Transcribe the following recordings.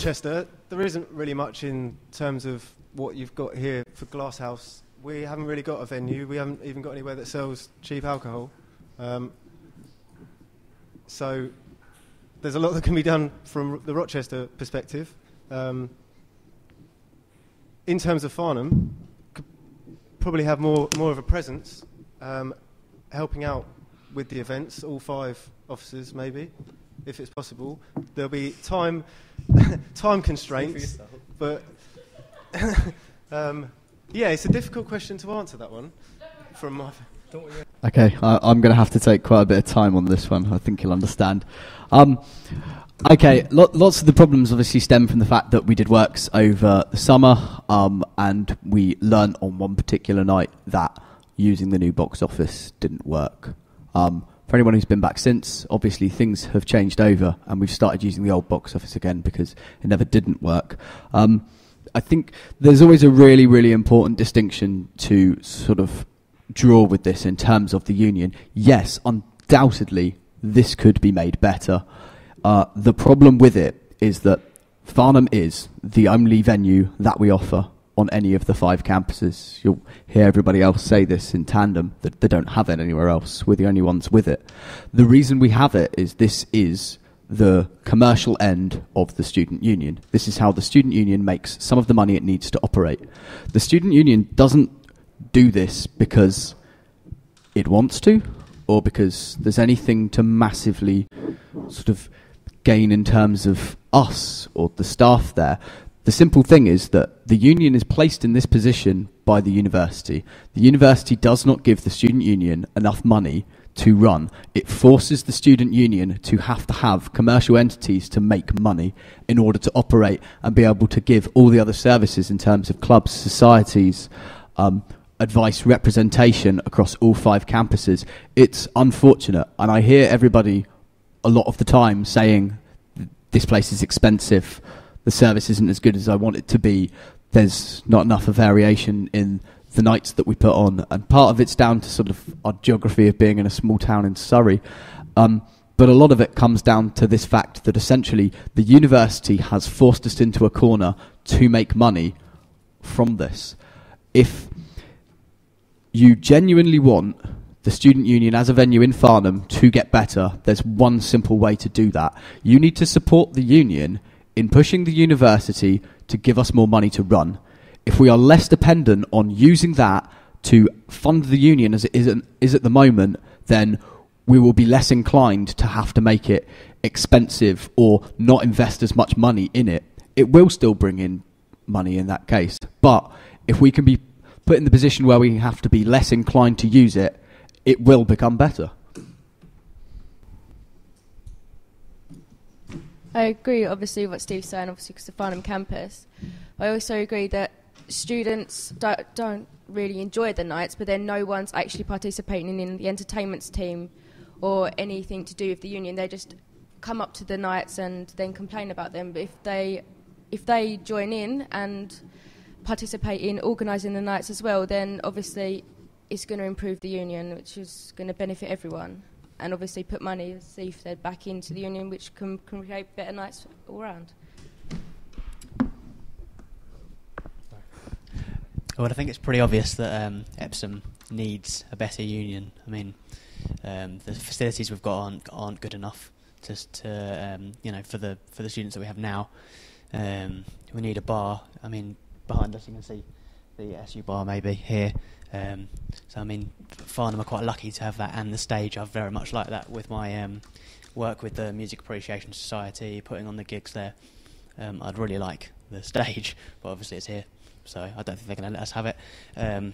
Rochester, there isn't really much in terms of what you've got here for Glasshouse. We haven't really got a venue. We haven't even got anywhere that sells cheap alcohol. So there's a lot that can be done from the Rochester perspective. In terms of Farnham, could probably have more of a presence, helping out with the events, all 5 officers maybe, if it's possible. There'll be time constraints, but yeah, it's a difficult question to answer, that one. From my Okay, I'm going to have to take quite a bit of time on this one. I think you'll understand. Okay, lots of the problems obviously stem from the fact that we did works over the summer, and we learned on one particular night that using the new box office didn't work. For anyone who's been back since, obviously things have changed over, and we've started using the old box office again because it never didn't work. I think there's always a really, really important distinction to sort of draw with this in terms of the union. Yes, undoubtedly, this could be made better. The problem with it is that Farnham is the only venue that we offer on any of the 5 campuses. You'll hear everybody else say this in tandem, that they don't have it anywhere else. We're the only ones with it. The reason we have it is this is the commercial end of the student union. This is how the student union makes some of the money it needs to operate. The student union doesn't do this because it wants to, or because there's anything to massively sort of gain in terms of us or the staff there. The simple thing is that the union is placed in this position by the university. The university does not give the student union enough money to run. It forces the student union to have commercial entities to make money in order to operate and be able to give all the other services in terms of clubs, societies, advice, representation across all 5 campuses. It's unfortunate, and I hear everybody a lot of the time saying this place is expensive, the service isn't as good as I want it to be, there's not enough of variation in the nights that we put on, and part of it's down to sort of our geography of being in a small town in Surrey, but a lot of it comes down to this fact that essentially the university has forced us into a corner to make money from this. If you genuinely want the student union as a venue in Farnham to get better, there's one simple way to do that. You need to support the union in pushing the university to give us more money to run. If we are less dependent on using that to fund the union as it is at the moment, then we will be less inclined to have to make it expensive or not invest as much money in it. It will still bring in money in that case. But if we can be put in the position where we have to be less inclined to use it, it will become better. I agree, obviously, with what Steve's saying, obviously, because the Farnham campus. I also agree that students don't really enjoy the nights, but then no one's actually participating in the entertainments team or anything to do with the union. They just come up to the nights and then complain about them. But if they join in and participate in organising the nights as well, then obviously it's going to improve the union, which is going to benefit everyone. And obviously put money, as Steve said, back into the union, which can create better nights all round. Well, I think it's pretty obvious that Epsom needs a better union. I mean, the facilities we've got aren't good enough for the students that we have now. We need a bar. I mean, behind us you can see the SU bar maybe here. So I mean, Farnham are quite lucky to have that, and the stage. I very much like that with my work with the Music Appreciation Society, putting on the gigs there. I'd really like the stage, but obviously it's here, so I don't think they're going to let us have it. And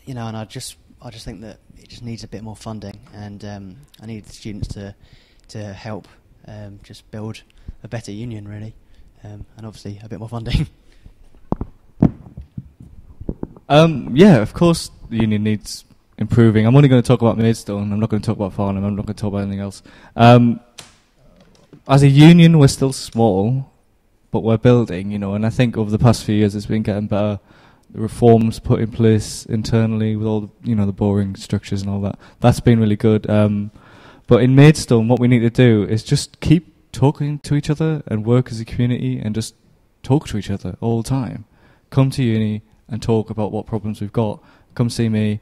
I just think that it just needs a bit more funding, and I need the students to help just build a better union, really, and obviously a bit more funding. Yeah, of course the union needs improving. I'm only going to talk about Maidstone. I'm not going to talk about Farnham. I'm not going to talk about anything else. As a union, we're still small, but we're building, and I think over the past few years it's been getting better. The reforms put in place internally with all the boring structures and all that. That's been really good. But in Maidstone, what we need to do is just keep talking to each other and work as a community and just talk to each other all the time. Come to uni and talk about what problems we've got. Come see me,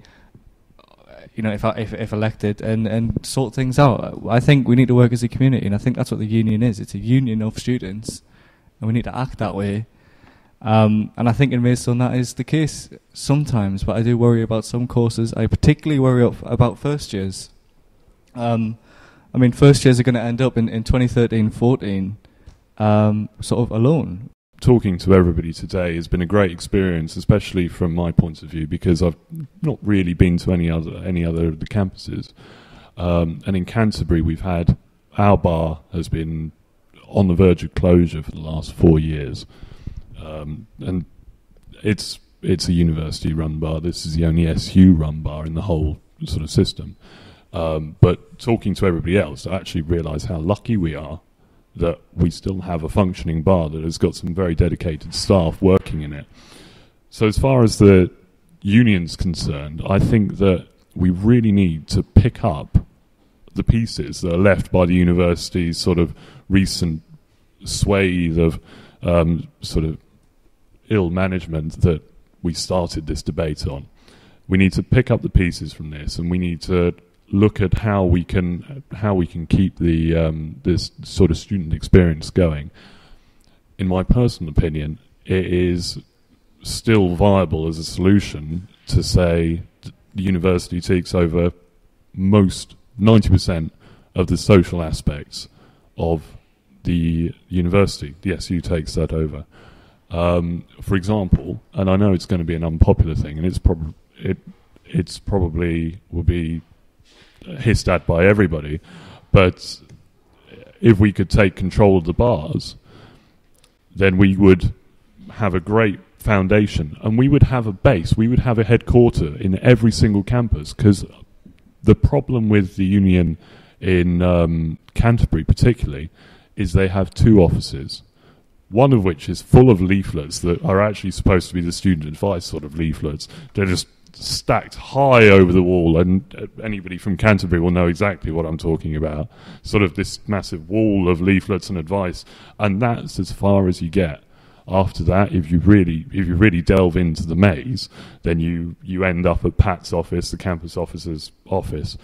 if elected, and sort things out. I think we need to work as a community, and I think that's what the union is. It's a union of students, and we need to act that way. And I think in Maidstone that is the case sometimes, but I do worry about some courses. I particularly worry about first years. First years are going to end up in 2013-14 sort of alone. Talking to everybody today has been a great experience, especially from my point of view, because I've not really been to any other of the campuses. And in Canterbury, we've had our bar has been on the verge of closure for the last 4 years, and it's a university-run bar. This is the only SU-run bar in the whole sort of system. But talking to everybody else, I actually realise how lucky we are that we still have a functioning bar that has got some very dedicated staff working in it. So as far as the union's concerned, I think that we really need to pick up the pieces that are left by the university's sort of recent swathe of sort of ill management that we started this debate on. We need to pick up the pieces from this, and we need to look at how we can keep the this sort of student experience going. In my personal opinion, it is still viable as a solution to say the university takes over 90% of the social aspects of the university. The SU takes that over. For example, and I know it's going to be an unpopular thing, and it's probably will be hissed at by everybody, but if we could take control of the bars, then we would have a great foundation, and we would have a base, we would have a headquarter in every single campus, because the problem with the union in Canterbury particularly is they have 2 offices, one of which is full of leaflets that are actually supposed to be the student advice sort of leaflets. They're just stacked high over the wall, and anybody from Canterbury will know exactly what I'm talking about. Sort of this massive wall of leaflets and advice, and that's as far as you get. After that, if you really delve into the maze, then you end up at Pat's office, the campus officer's office.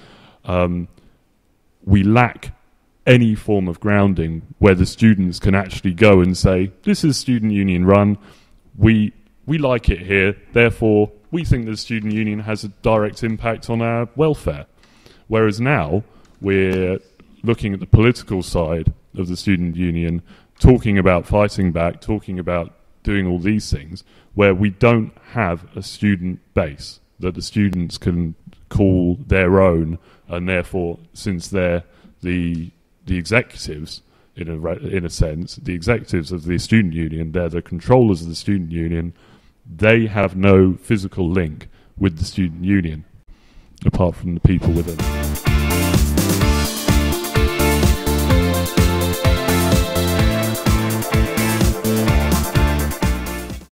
We lack any form of grounding where the students can actually go and say, this is student union run, we like it here, therefore we think the student union has a direct impact on our welfare. Whereas now, we're looking at the political side of the student union, talking about fighting back, talking about doing all these things, where we don't have a student base that the students can call their own, and therefore, since they're the executives, in a sense, the executives of the student union, they're the controllers of the student union, they have no physical link with the student union, apart from the people within it.